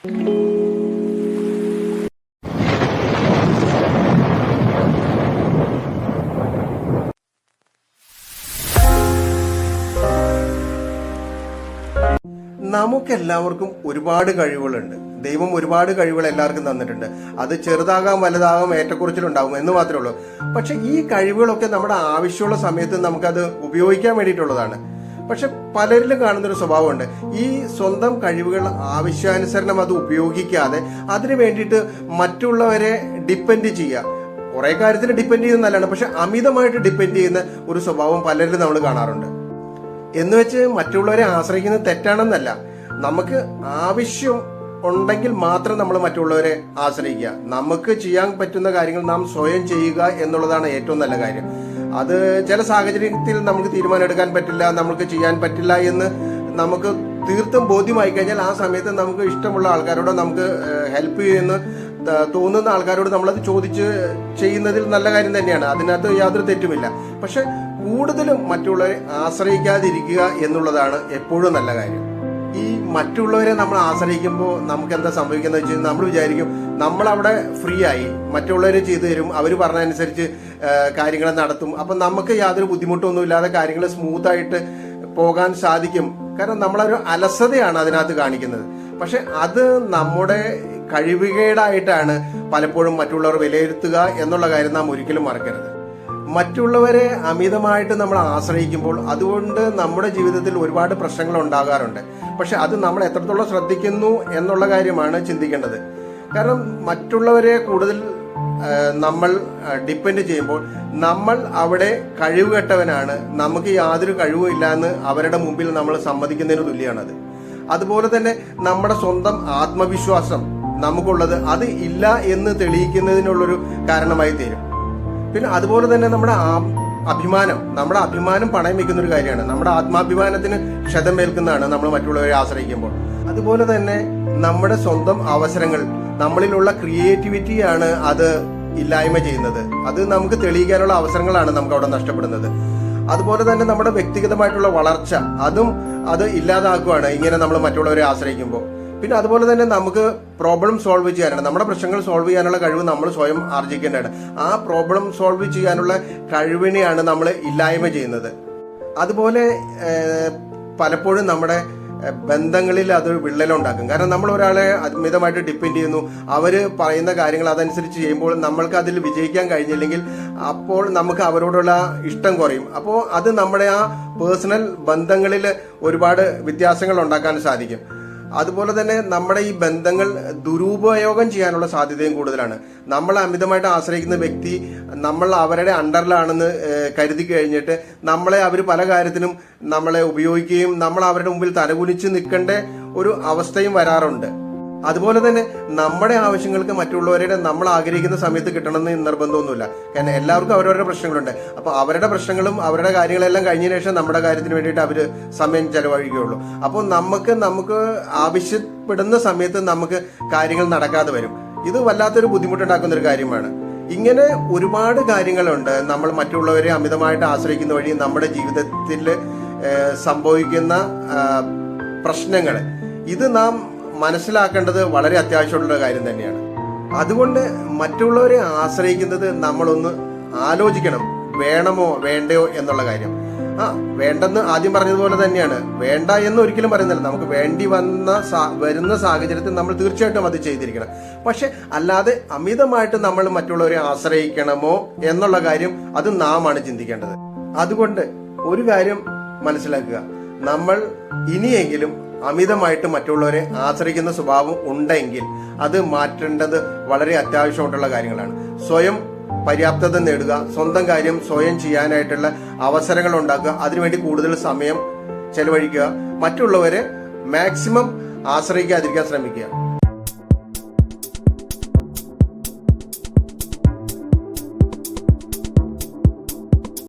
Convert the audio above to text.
നമുക്കെല്ലാവർക്കും ഒരുപാട് കഴിവുകളുണ്ട്. ദൈവം ഒരുപാട് കഴിവുകൾ എല്ലാവർക്കും തന്നിട്ടുണ്ട്. അത് ചെറുതാകാം വലുതാകാം ഏറ്റക്കുറച്ചിലുണ്ടാകും എന്ന് മാത്രമേ ഉള്ളൂ. പക്ഷെ ഈ കഴിവുകളൊക്കെ നമ്മുടെ ആവശ്യമുള്ള സമയത്ത് നമുക്കത് ഉപയോഗിക്കാൻ വേണ്ടിയിട്ടുള്ളതാണ്. പക്ഷെ പലരിലും കാണുന്നൊരു സ്വഭാവമുണ്ട്. ഈ സ്വന്തം കഴിവുകൾ ആവശ്യാനുസരണം അത് ഉപയോഗിക്കാതെ അതിനു വേണ്ടിയിട്ട് മറ്റുള്ളവരെ ഡിപ്പെൻഡ് ചെയ്യുക. കുറെ കാര്യത്തിൽ ഡിപ്പെൻഡ് ചെയ്യുന്നത് നല്ലതാണ്, പക്ഷെ അമിതമായിട്ട് ഡിപ്പെൻഡ് ചെയ്യുന്ന ഒരു സ്വഭാവം പലരിലും നമ്മൾ കാണാറുണ്ട്. എന്ന് വെച്ച് മറ്റുള്ളവരെ ആശ്രയിക്കുന്നത് തെറ്റാണെന്നല്ല. നമുക്ക് ആവശ്യം ഉണ്ടെങ്കിൽ മാത്രം നമ്മൾ മറ്റുള്ളവരെ ആശ്രയിക്കുക. നമുക്ക് ചെയ്യാൻ പറ്റുന്ന കാര്യങ്ങൾ നാം സ്വയം ചെയ്യുക എന്നുള്ളതാണ് ഏറ്റവും നല്ല കാര്യം. അത് ചില സാഹചര്യത്തിൽ നമുക്ക് തീരുമാനം എടുക്കാൻ പറ്റില്ല, നമുക്ക് ചെയ്യാൻ പറ്റില്ല എന്ന് നമുക്ക് തീർത്തും ബോധ്യമായി കഴിഞ്ഞാൽ ആ സമയത്ത് നമുക്ക് ഇഷ്ടമുള്ള ആൾക്കാരോട് നമുക്ക് ഹെൽപ്പ് ചെയ്യുന്ന തോന്നുന്ന ആൾക്കാരോട് നമ്മളത് ചോദിച്ച് ചെയ്യുന്നതിൽ നല്ല കാര്യം തന്നെയാണ്. അതിനകത്ത് യാതൊരു തെറ്റുമില്ല. പക്ഷെ കൂടുതലും മറ്റുള്ളവരെ ആശ്രയിക്കാതിരിക്കുക എന്നുള്ളതാണ് എപ്പോഴും നല്ല കാര്യം. ഈ മറ്റുള്ളവരെ നമ്മൾ ആശ്രയിക്കുമ്പോൾ നമുക്ക് എന്താ സംഭവിക്കുന്നത് വെച്ചാൽ നമ്മൾ വിചാരിക്കും നമ്മളവിടെ ഫ്രീ ആയി, മറ്റുള്ളവരെ ചെയ്തു തരും, അവർ പറഞ്ഞതനുസരിച്ച് കാര്യങ്ങൾ നടത്തും, അപ്പം നമുക്ക് യാതൊരു ബുദ്ധിമുട്ടൊന്നും ഇല്ലാതെ കാര്യങ്ങൾ സ്മൂത്തായിട്ട് പോകാൻ സാധിക്കും. കാരണം നമ്മളൊരു അലസതയാണ് അതിനകത്ത് കാണിക്കുന്നത്. പക്ഷെ അത് നമ്മുടെ കഴിവുകേടായിട്ടാണ് പലപ്പോഴും മറ്റുള്ളവർ വിലയിരുത്തുക എന്നുള്ള കാര്യം നാം ഒരിക്കലും മറക്കരുത്. മറ്റുള്ളവരെ അമിതമായിട്ട് നമ്മൾ ആശ്രയിക്കുമ്പോൾ അതുകൊണ്ട് നമ്മുടെ ജീവിതത്തിൽ ഒരുപാട് പ്രശ്നങ്ങൾ ഉണ്ടാകാറുണ്ട്. പക്ഷെ അത് നമ്മൾ എത്രത്തോളം ശ്രദ്ധിക്കുന്നു എന്നുള്ള കാര്യമാണ് ചിന്തിക്കേണ്ടത്. കാരണം മറ്റുള്ളവരെ കൂടുതൽ നമ്മൾ ഡിപ്പെൻഡ് ചെയ്യുമ്പോൾ നമ്മൾ അവിടെ കഴിവുകെട്ടവനാണ്, നമുക്ക് യാതൊരു കഴിവും ഇല്ല എന്ന് അവരുടെ മുമ്പിൽ നമ്മൾ സമ്മതിക്കുന്നതിന് തുല്യമാണത്. അതുപോലെ തന്നെ നമ്മുടെ സ്വന്തം ആത്മവിശ്വാസം നമുക്കുള്ളത് അത് ഇല്ല എന്ന് തെളിയിക്കുന്നതിനുള്ളൊരു കാരണമായി തീരും. പിന്നെ അതുപോലെ തന്നെ നമ്മുടെ അഭിമാനം പണയം വെക്കുന്ന ഒരു കാര്യമാണ്. നമ്മുടെ ആത്മാഭിമാനത്തിന് ക്ഷതമേൽക്കുന്നതാണ് നമ്മൾ മറ്റുള്ളവരെ ആശ്രയിക്കുമ്പോൾ. അതുപോലെ തന്നെ നമ്മുടെ സ്വന്തം അവസരങ്ങൾ, നമ്മളിലുള്ള ക്രിയേറ്റിവിറ്റിയാണ് അത് ഇല്ലായ്മ ചെയ്യുന്നത്. അത് നമുക്ക് തെളിയിക്കാനുള്ള അവസരങ്ങളാണ് നമുക്ക് അവിടെ നഷ്ടപ്പെടുന്നത്. അതുപോലെ തന്നെ നമ്മുടെ വ്യക്തിഗതമായിട്ടുള്ള വളർച്ച അത് ഇല്ലാതാക്കുകയാണ് ഇങ്ങനെ നമ്മൾ മറ്റുള്ളവരെ ആശ്രയിക്കുമ്പോൾ. പിന്നെ അതുപോലെ തന്നെ നമുക്ക് പ്രോബ്ലം സോൾവ് ചെയ്യാനാണ്, നമ്മുടെ പ്രശ്നങ്ങൾ സോൾവ് ചെയ്യാനുള്ള കഴിവ് നമ്മൾ സ്വയം ആർജിക്കേണ്ടതാണ്. ആ പ്രോബ്ലം സോൾവ് ചെയ്യാനുള്ള കഴിവിനെയാണ് നമ്മൾ ഇല്ലായ്മ ചെയ്യുന്നത്. അതുപോലെ പലപ്പോഴും നമ്മുടെ ബന്ധങ്ങളിൽ അതൊരു വിള്ളലുണ്ടാക്കും. കാരണം നമ്മൾ ഒരാളെ അമിതമായിട്ട് ഡിപ്പെൻഡ് ചെയ്യുന്നു, അവർ പറയുന്ന കാര്യങ്ങൾ അതനുസരിച്ച് ചെയ്യുമ്പോൾ നമ്മൾക്ക് അതിൽ വിജയിക്കാൻ കഴിഞ്ഞില്ലെങ്കിൽ അപ്പോൾ നമുക്ക് അവരോടുള്ള ഇഷ്ടം കുറയും. അപ്പോൾ അത് നമ്മുടെ ആ പേഴ്സണൽ ബന്ധങ്ങളിൽ ഒരുപാട് വ്യത്യാസങ്ങൾ ഉണ്ടാക്കാൻ സാധിക്കും. അതുപോലെ തന്നെ നമ്മുടെ ഈ ബന്ധങ്ങൾ ദുരുപയോഗം ചെയ്യാനുള്ള സാധ്യതയും കൂടുതലാണ്. നമ്മൾ അമിതമായിട്ട് ആശ്രയിക്കുന്ന വ്യക്തി നമ്മൾ അവരുടെ അണ്ടറിലാണെന്ന് കരുതി കഴിഞ്ഞിട്ട് നമ്മളെ അവർ പല കാര്യത്തിനും നമ്മളെ ഉപയോഗിക്കുകയും നമ്മൾ അവരുടെ മുമ്പിൽ തലകുനിച്ച് നിൽക്കേണ്ട ഒരു അവസ്ഥയും വരാറുണ്ട്. അതുപോലെ തന്നെ നമ്മുടെ ആവശ്യങ്ങൾക്ക് മറ്റുള്ളവരുടെ നമ്മൾ ആഗ്രഹിക്കുന്ന സമയത്ത് കിട്ടണമെന്ന് നിർബന്ധമൊന്നുമില്ല. കാരണം എല്ലാവർക്കും അവരവരുടെ പ്രശ്നങ്ങളുണ്ട്. അപ്പോൾ അവരുടെ പ്രശ്നങ്ങളും അവരുടെ കാര്യങ്ങളെല്ലാം കഴിഞ്ഞതിന് ശേഷം നമ്മുടെ കാര്യത്തിന് വേണ്ടിയിട്ട് അവർ സമയം ചെലവഴിക്കുകയുള്ളൂ. അപ്പോൾ നമുക്ക് ആവശ്യപ്പെടുന്ന സമയത്ത് നമുക്ക് കാര്യങ്ങൾ നടക്കാതെ വരും. ഇത് വല്ലാത്തൊരു ബുദ്ധിമുട്ടുണ്ടാക്കുന്ന ഒരു കാര്യമാണ്. ഇങ്ങനെ ഒരുപാട് കാര്യങ്ങളുണ്ട്. നമ്മൾ മറ്റുള്ളവരെ അമിതമായിട്ട് ആശ്രയിക്കുന്ന വഴി നമ്മുടെ ജീവിതത്തിൽ സംഭവിക്കുന്ന പ്രശ്നങ്ങൾ. ഇത് നാം മനസ്സിലാക്കേണ്ടത് വളരെ അത്യാവശ്യമുള്ള കാര്യം തന്നെയാണ്. അതുകൊണ്ട് മറ്റുള്ളവരെ ആശ്രയിക്കുന്നത് നമ്മളൊന്ന് ആലോചിക്കണം, വേണമോ വേണ്ടയോ എന്നുള്ള കാര്യം. വേണ്ടെന്ന് ആദ്യം പറഞ്ഞതുപോലെ തന്നെയാണ്, വേണ്ട എന്ന് ഒരിക്കലും പറയുന്നില്ല. നമുക്ക് വേണ്ടി വരുന്ന സാഹചര്യത്തിൽ നമ്മൾ തീർച്ചയായിട്ടും അത് ചെയ്തിരിക്കണം. പക്ഷെ അല്ലാതെ അമിതമായിട്ട് നമ്മൾ മറ്റുള്ളവരെ ആശ്രയിക്കണമോ എന്നുള്ള കാര്യം അത് നാമാണ് ചിന്തിക്കേണ്ടത്. അതുകൊണ്ട് ഒരു കാര്യം മനസ്സിലാക്കുക, നമ്മൾ ഇനിയെങ്കിലും അമിതമായിട്ട് മറ്റുള്ളവരെ ആശ്രയിക്കുന്ന സ്വഭാവം ഉണ്ടെങ്കിൽ അത് മാറ്റേണ്ടത് വളരെ അത്യാവശ്യമായിട്ടുള്ള കാര്യങ്ങളാണ്. സ്വയം പര്യാപ്തത നേടുക, സ്വന്തം കാര്യം സ്വയം ചെയ്യാനായിട്ടുള്ള അവസരങ്ങൾ ഉണ്ടാക്കുക, അതിനുവേണ്ടി കൂടുതൽ സമയം ചെലവഴിക്കുക, മറ്റുള്ളവരെ മാക്സിമം ആശ്രയിക്കാതിരിക്കാൻ ശ്രമിക്കുക.